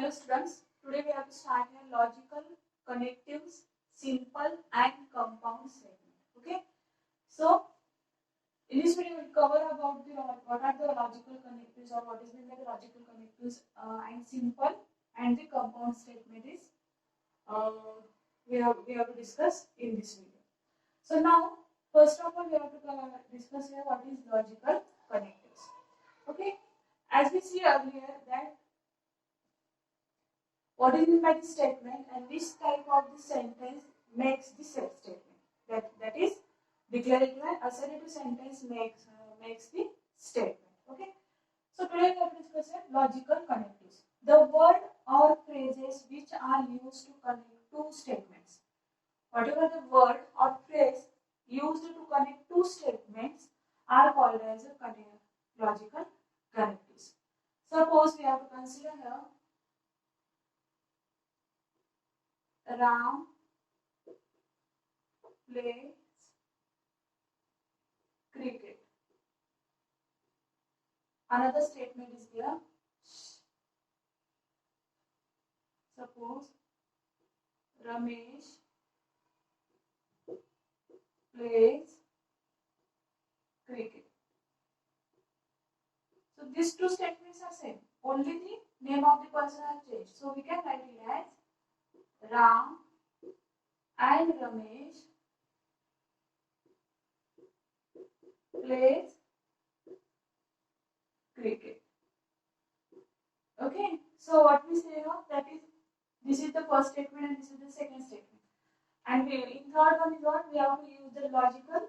Hello students, today we have to start here logical, connectives, simple and compound statement. Okay, so in this video we will cover about what are the logical connectives or what is meant by the logical connectives and simple and the compound statement is we have to discuss in this video. So now first of all we have to discuss here what is logical connectives. Okay, as we see earlier that what is meant by the statement and which type of the sentence makes the said statement. That is declarative and assertive sentence makes the statement. Okay. So today we have to discuss logical connectives. The word or phrases which are used to connect two statements. Whatever the word or phrase used to connect two statements are called as a logical connectives. Suppose we have to consider here Ram plays cricket. Another statement is here. Suppose Ramesh plays cricket. So these two statements are same. Only the name of the person has changed. So we can write it as Ram and Ramesh plays cricket. Okay, so what we say here, that is, this is the first statement and this is the second statement. And in third one is what we have to use the logical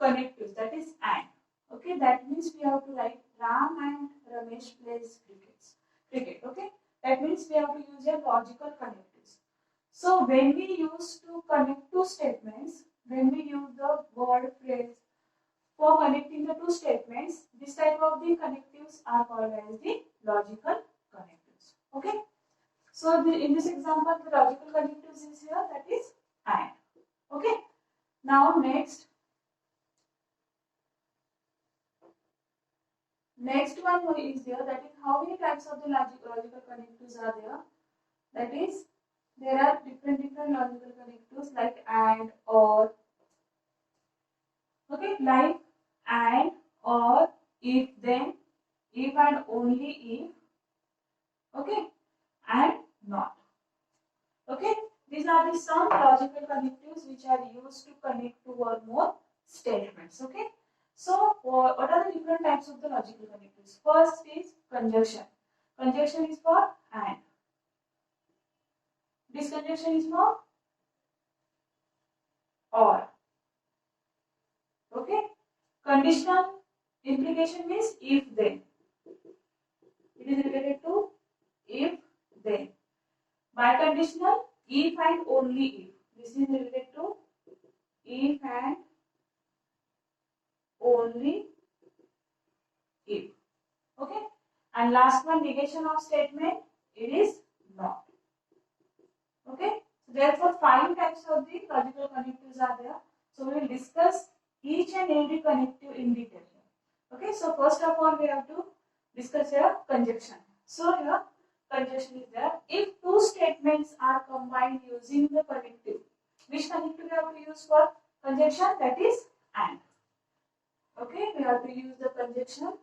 connectives, that is and. Okay, that means we have to write Ram and Ramesh plays cricket. Okay, that means we have to use a logical connectives. So when we use to connect two statements, when we use the word phrase for connecting the two statements, this type of the connectives are called as the logical connectives. Okay. So in this example, the logical connectives is here, that is and. Okay. Now next one is there, that is how many types of the logical connectives are there. That is, there are different logical connectives like and, or. Okay, like and, or, if, then, if and only if. Okay, and not. Okay, these are the some logical connectives which are used to connect two or more statements. Okay, so what are the different types of the logical connectives? First is conjunction. Conjunction is for and. Disconjunction is for or. Okay, conditional implication means if then. It is related to if then. Biconditional, if and only if. This is related to if and only if. Okay, and last one, negation of statement, it is not. Okay, so therefore 5 types of the logical connectives are there. So we will discuss each and every connective in detail. Okay, so first of all we have to discuss here conjunction. So here conjunction is there. If two statements are combined using the connective, which connective we have to use for conjunction? That is and. Okay, we have to use the conjunction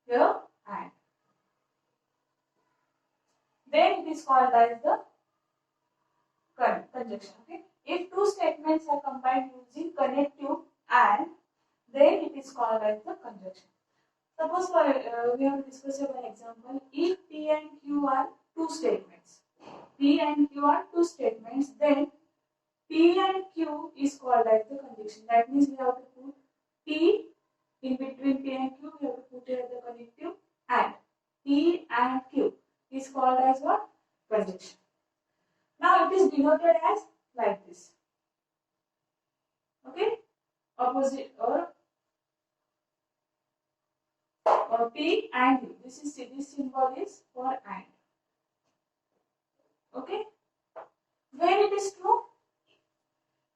here and. Then it is called as the conjunction. Okay, if two statements are combined using connective and, then it is called as the conjunction. Suppose we have discussed one example. If P and Q are two statements, P and Q are two statements, then P and Q is called as the conjunction. That means we have to put P in between P and Q. We have to put here the connective and. P and Q is called as what? Conjunction. Now it is denoted as like this. Okay, opposite or P and Q. This symbol is for and. Okay, when it is true,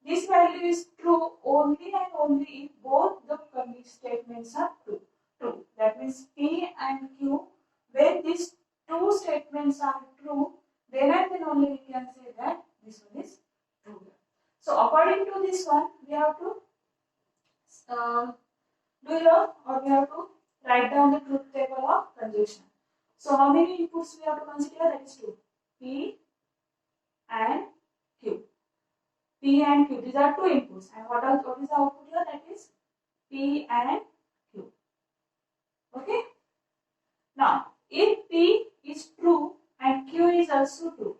this value is true only and only if both the statements are true. That means P and Q, when these two statements are true, then and then only we can say that this one is true. So according to this one, we have to do here, or we have to write down the truth table of conjunction. So how many inputs we have to consider? That is two. P and Q. P and Q. These are two inputs. And what is the output here? That is P and Q. Okay. Now, if P is true and Q is also true,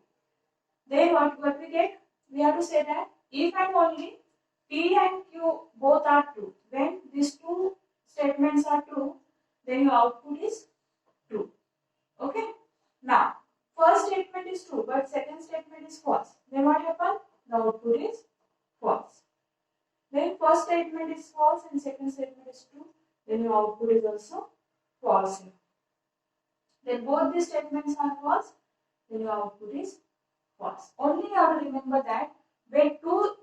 then what we get? We have to say that if and only P and Q both are true, when these two statements are true, then your output is true. Okay. Now, first statement is true, but second statement is false. Then what happens? The output is false. Then first statement is false and second statement is true, then your output is also false. Then both these statements are false, then your output is false. Only you have to remember that when two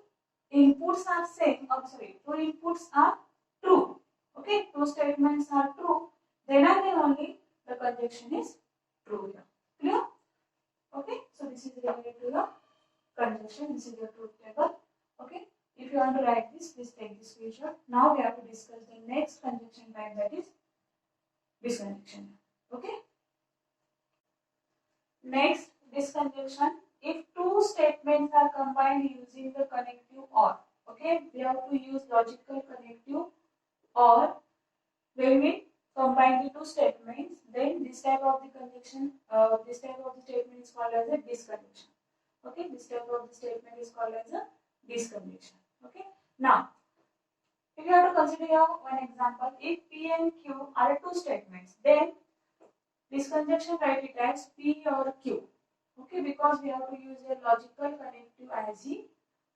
inputs are two inputs are true. Okay, two statements are true, then and then only the conjunction is true here. Clear? Okay, so this is related to the conjunction. This is your truth table. Okay, if you want to write this, please take this screenshot. Now we have to discuss the next conjunction type, that is disconjunction. Okay. Next, disconjunction. If two statements are combined using the connective OR, okay, we have to use logical connective OR. When we combine the two statements, then this type of the conjunction, this type of the statement is called as a disconjunction. Okay, this type of the statement is called as a disconjunction. Okay. Now, if you have to consider here one example, if P and Q are two statements, then this conjunction write it as P or Q. Okay, because we have to use a logical connective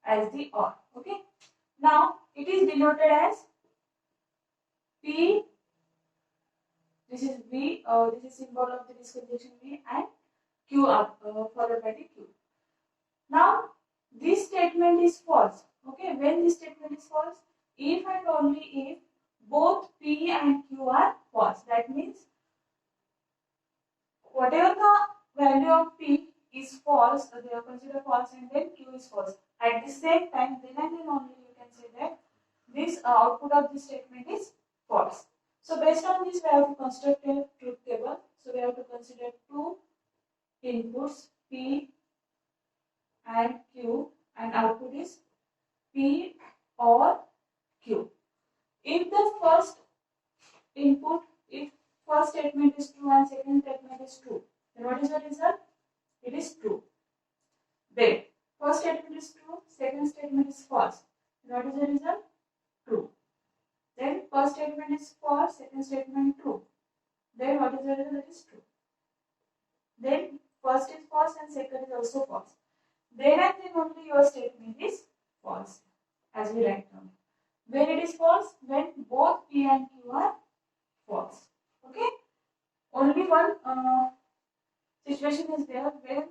as the OR. Okay. Now it is denoted as P. This is V. This is symbol of the disconjunction V, and Q up followed by the Q. Now this statement is false. Okay, when this statement is false, if and only if both P and Q are false, that means whatever the value of P is false, they are considered false, and then Q is false. At the same time, then and then only you can say that this output of this statement is false. So based on this, we have to construct a truth table. So we have to consider two inputs P and Q, and output is P or Q. If the first input, if first statement is true and second statement is true, then what is the result? It is true. Then first statement is true, second statement is false. Then what is the result? True. Then first statement is false, second statement true. Then what is the result? It is true. Then first is false and second is also false. Then and then only your statement is false, as we write down. When it is false, when both P and Q are false. Okay. Only one situation is there where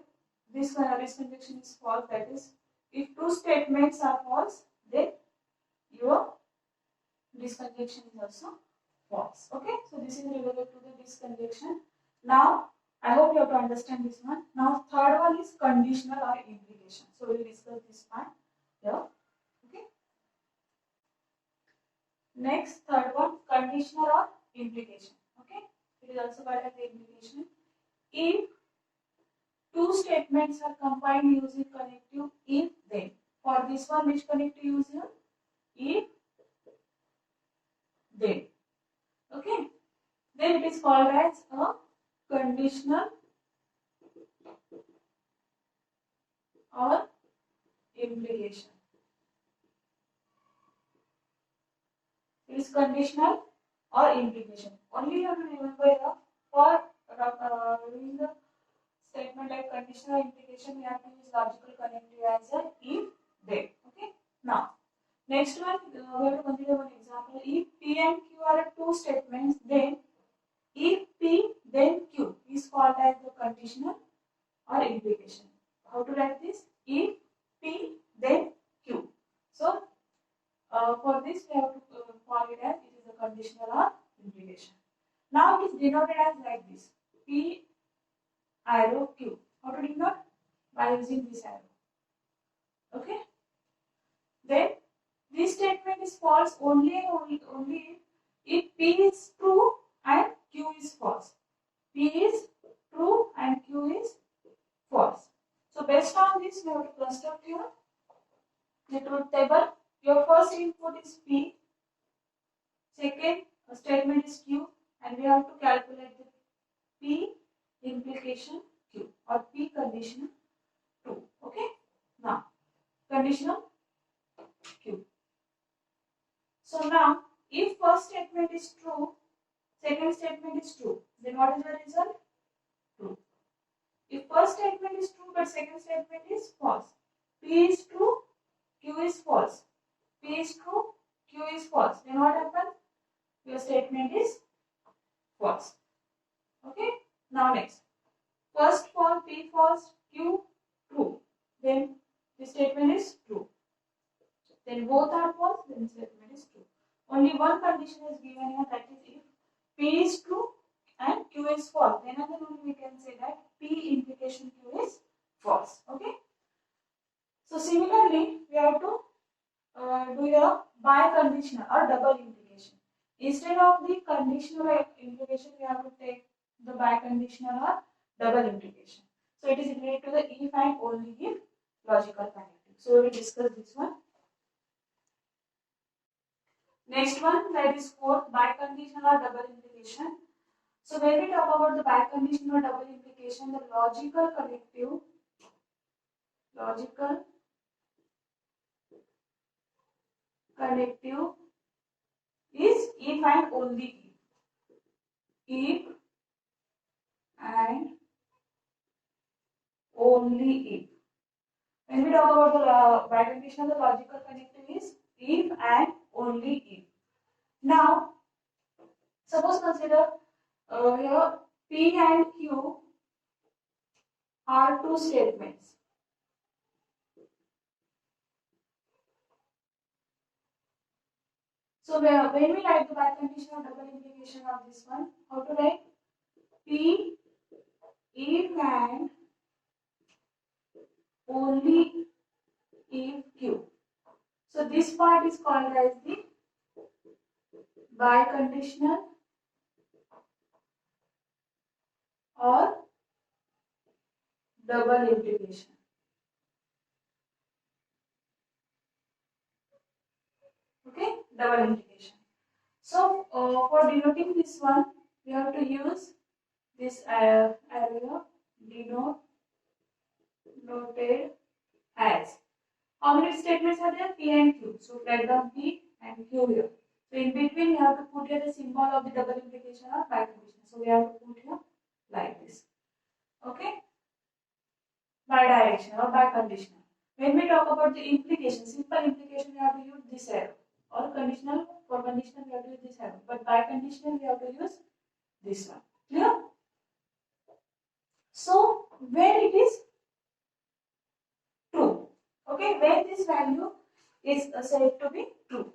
this conjunction is false. That is, if two statements are false, then your disconjunction is also false. Okay. So this is related to the disconjunction. Now I hope you have to understand this one. Now third one is conditional or implication. So we will discuss this part here. Okay. Next, third one, conditional or implication. Okay. It is also called as the implication. If two statements are combined using connective if then. For this one, which connective use here? If then. Okay. Then it is called as a conditional or implication. It is conditional or implication. Only you have to remember here, for doing the statement like conditional implication, we have to use logical connective as a if then. Okay. Now, next one, we have to consider one example. If P and Q are two statements, then if P then Q is called as the conditional or implication. How to write this? If P then Q. So for this we have to call it as it is a conditional or implication. Now it is denoted as like this. P arrow Q. How to denote? By using this arrow. Okay. Then this statement is false only if P is true and Q is false. P is true and Q is false. So based on this, we have to construct here the truth table. Your first input is P, second statement is Q, and we have to calculate the P implication Q or P conditional true. Okay. Now conditional Q. So now if first statement is true, second statement is true, then what is the result? True. If first statement is true but second statement is false, P is true, Q is false. P is true, Q is false. Then what happens? Your statement is false. Okay. Now next. First false, P false, Q true. Then the statement is true. Then both are false, then the statement is true. Only one condition is given here, that is if P is true and Q is false. Then again only we can say that P implication Q is false. Okay. So similarly, we have to do a biconditional or double implication. Instead of the conditional implication, we have to take the biconditional or double implication. So it is related to the if and only if logical connective. So we will discuss this one. Next one, that is fourth, biconditional or double implication. So when we talk about the biconditional or double implication, the logical connective is if and only if. If and only if. When we talk about the biconditional, the logical connective is if and only if. Now, suppose consider here P and Q are two statements. So when we write the biconditional double implication of this one, how to write? P if and only if Q. So this part is called as the biconditional or double implication. Okay, double implication. So for denoting this one, we have to use this area denoted as. How many statements are there? P and Q. So write down P and Q here. So in between, we have to put here the symbol of the double implication or biconditional. So we have to put here like this. Okay? Bidirectional or biconditional. When we talk about the implication, simple implication, we have to use this arrow. Or conditional, for conditional, we have to use this arrow. But biconditional, we have to use this one. Clear? So when it is true, okay, when this value is said to be true.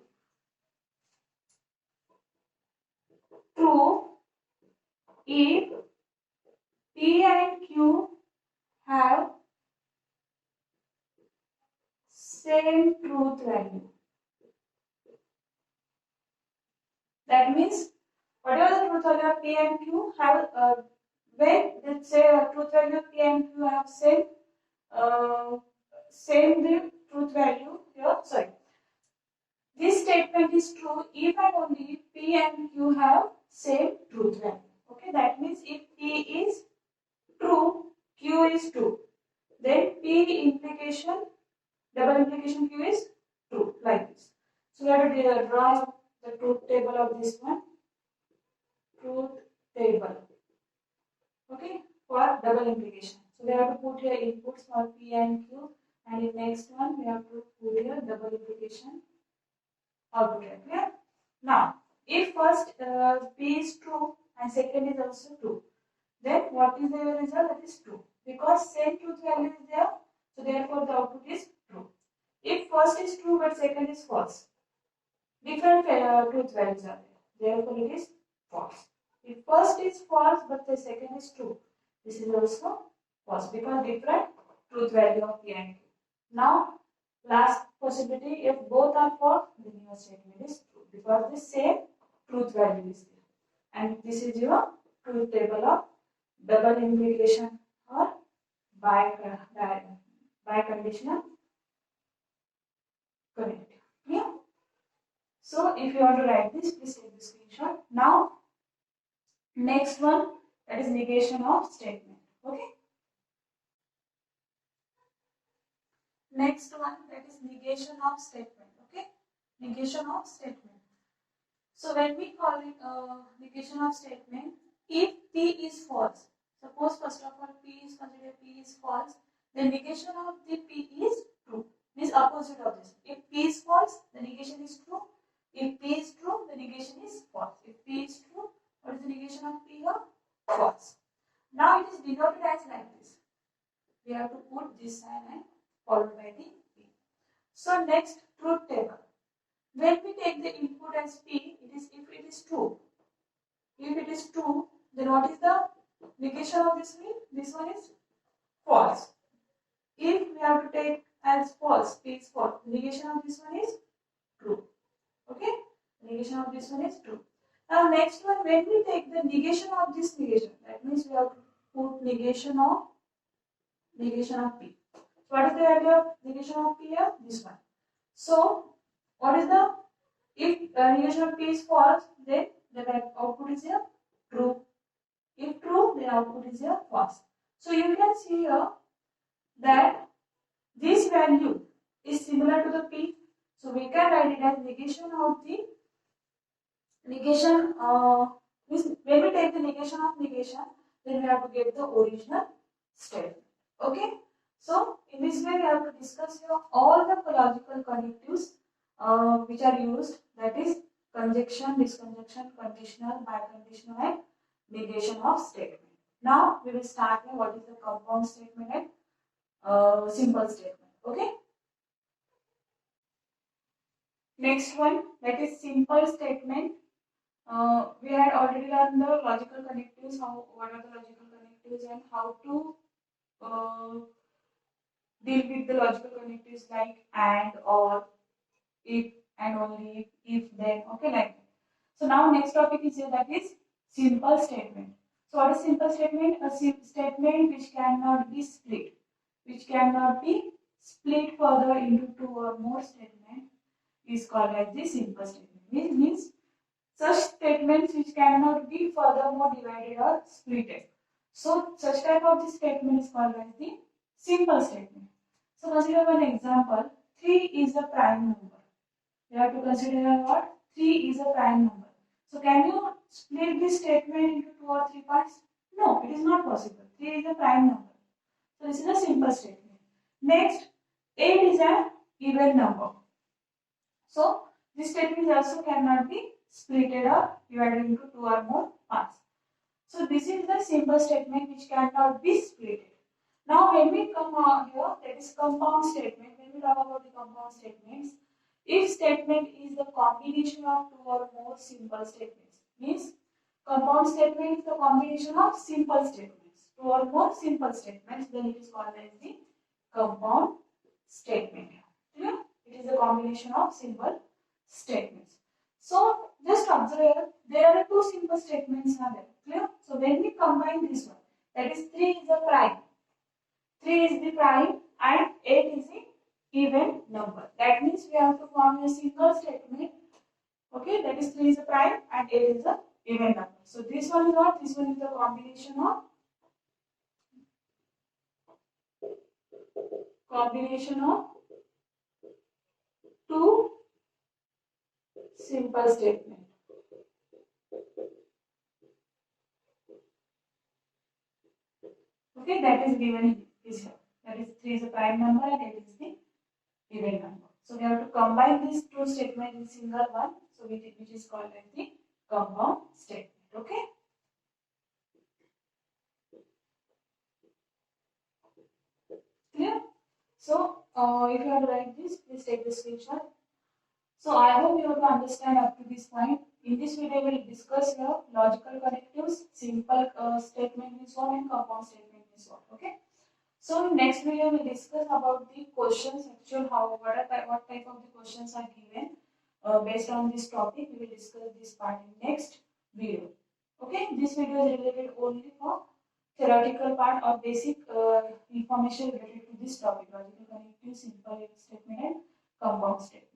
True if P and Q have same truth value. That means whatever the truth value of P and Q have, when let's say truth value of P and Q have same the truth value here. Sorry, this statement is true if and only if P and Q have same truth value. Okay, that means if P is true, Q is true, then P implication, double implication Q is true, like this. So we have to draw the truth table of this one. Truth table. Okay, for double implication. So we have to put here inputs for P and Q, and in next one we have to put here double implication output. Clear? Now, if first P is true and second is also true, then what is the result? That is true, because same truth value is there, so therefore the output is true. If first is true but second is false, different truth values are there, therefore it is false. If first is false but the second is true, This is also false because different truth value of P and Q. Now, last possibility, if both are false, then your statement is true because the same truth value is there. And this is your truth table of double implication or biconditional connective. Yeah. So if you want to write this, please take the screenshot. Now, next one, that is negation of statement. Okay. Next one, that is negation of statement. Okay. Negation of statement. So when we call it negation of statement, if P is false, suppose first of all P is considered P is false, the negation of the P is true. Means opposite of this. If P is false, the negation is true. If P is true, the negation is false. If P is true, what is the negation of P here? False. Now it is denoted as like this. We have to put this sign and followed by the P. So next, truth table. When we take the input as P, it is if it is true. If it is true, then what is the negation of this mean? This one is false. If we have to take as false, P is false. Negation of this one is true. Okay? Negation of this one is true. Now next one, when we take the negation of this negation, that means we have to put negation of P. So what is the value of negation of P here? This one. So what is the, if negation of P is false, then the output is here true. If true, then output is here false. So you can see here that this value is similar to the P. So we can write it as negation of the negation. When we take the negation of negation, then we have to get the original statement. Okay. So in this way, we have to discuss here all the logical connectives which are used, that is conjunction, disconjunction, conditional, biconditional, and negation of statement. Now we will start with what is the compound statement and simple statement. Okay. Next one, that is simple statement. We had already learned the logical connectives, what are the logical connectives and how to deal with the logical connectives like and, or, if and only, if then, okay, like that. So now next topic is here, that is simple statement. So what is simple statement? A statement which cannot be split, further into two or more statements is called as the simple statement. Which means such statements which cannot be furthermore divided or splitted. So such type of the statement is called as the simple statement. So consider one example. 3 is a prime number. We have to consider what? 3 is a prime number. So can you split this statement into 2 or 3 parts? No, it is not possible. 3 is a prime number. So this is a simple statement. Next, 8 is an even number. So this statement also cannot be splitted or divided into 2 or more parts. So this is the simple statement which cannot be splitted. Now when we come here, that is compound statement. When we talk about the compound statements, if statement is the combination of 2 or more simple statements, means compound statement is the combination of simple statements, 2 or more simple statements, then it is called as the compound statement. Clear? It is a combination of simple statements. So just observe, there are 2 simple statements are there. Clear? So when we combine this one, that is 3 is a prime. 3 is the prime and 8 is the even number. That means we have to form a single statement. Okay, that is 3 is a prime and 8 is a even number. So this one is what? This one is the combination of 2 simple statements. Okay, that is given is here. That is 3 is a prime number and 8 is the even number. So we have to combine these 2 statements in single one. So which is called as the compound statement. Okay. Clear? So if you have to write this, please take the screenshot. So I hope you have to understand up to this point. In this video, we will discuss here logical connectives, simple statement means what, and compound statement means what. Okay. So in next video, we will discuss about the questions, actual what type of the questions are given based on this topic. We will discuss this part in next video. Okay. This video is related only for theoretical part or basic information related to this topic, logical connectives, simple statement and compound statement.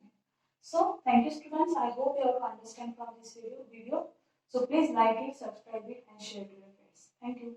So thank you students. I hope you all understand from this video. So please like it, subscribe it and share to your friends. Thank you.